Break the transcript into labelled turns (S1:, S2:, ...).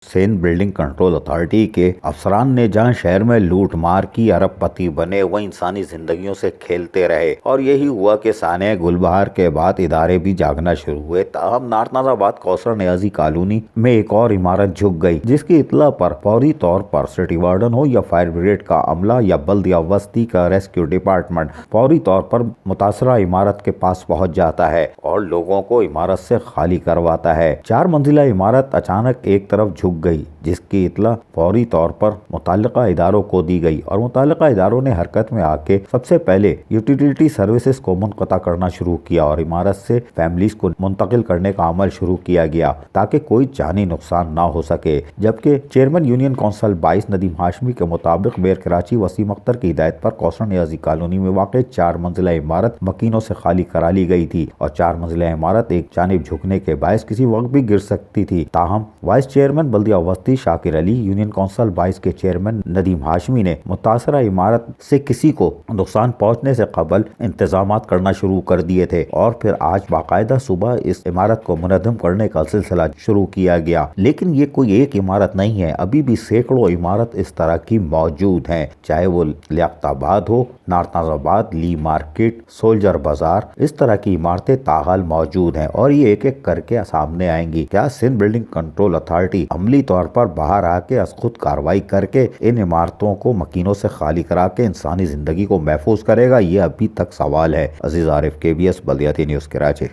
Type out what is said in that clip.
S1: Sindh building control authority के अफसरान ने जहां शहर में लूट मार की अरब पति बने, वहीं इंसानी जिंदगियों से खेलते रहे और यही हुआ कि साने गुलबहार के बाद इदारे भी जागना शुरू हुए। ताहम नारनाजाबाद कौसर नियाजी कॉलोनी में एक और इमारत झुक गई, जिसकी इत्तला पर फौरी तौर पर सिटी वार्डन हो या फायर ब्रिगेड का अमला या बल्दिया बस्ती का रेस्क्यू डिपार्टमेंट फौरी तौर पर मुतासरा इमारत के पास पहुंच जाता है और लोगों को इमारत से खाली करवाता है। 4 मंजिला इमारत अचानक एक तरफ झुक गई, जिसकी इत्तला फौरी तौर पर मुताल्लिका इदारों को दी गई और मुताल्लिका इदारों ने हरकत में आके सबसे पहले यूटिलिटी सर्विसेज को मुनक़ता करना शुरू किया और इमारत से फैमिलीज को मुंतकिल करने का अमल शुरू किया गया ताकि कोई जानी नुकसान ना हो सके। जबकि chairman union council 22 Nadeem Hashmi के मुताबिक मेयर कराची वसीम अख्तर की हिदायत पर कौसर नियाजी कॉलोनी में वाक़ 4 मंजिला इमारत मकीनों से खाली करा ली गई थी और 4 मंजिला इमारत एक जानिब झुकने के बायस किसी वक्त भी गिर सकती थी। ताहम वाइस चेयरमैन बल्दिया वस्ती शाकिर अली, यूनियन काउंसिल 22 के चेयरमैन नदीम हाशमी ने मुतासरा इमारत से किसी को नुकसान पहुंचने से कबल इंतजामात करना शुरू कर दिए थे और फिर आज बाकायदा सुबह इस इमारत को मुनज़्ज़म करने का सिलसिला शुरू किया गया। लेकिन ये कोई एक इमारत नहीं है, अभी भी सैकड़ों इमारत इस तरह की मौजूद हैं, चाहे वो लियाकताबाद हो, नारनाजाबाद, ली मार्केट, सोल्जर बाजार, इस तरह की इमारतें ताहाल मौजूद हैं और ये एक एक करके सामने आएंगी। क्या सिंध बिल्डिंग कंट्रोल अथॉरिटी अमली तौर पर बाहर आके खुद कार्रवाई करके इन इमारतों को मकीनों से खाली करा के इंसानी जिंदगी को महफूज करेगा? ये अभी तक सवाल है। अजीज आरिफ, KBS बल्दियाती न्यूज़, कराची।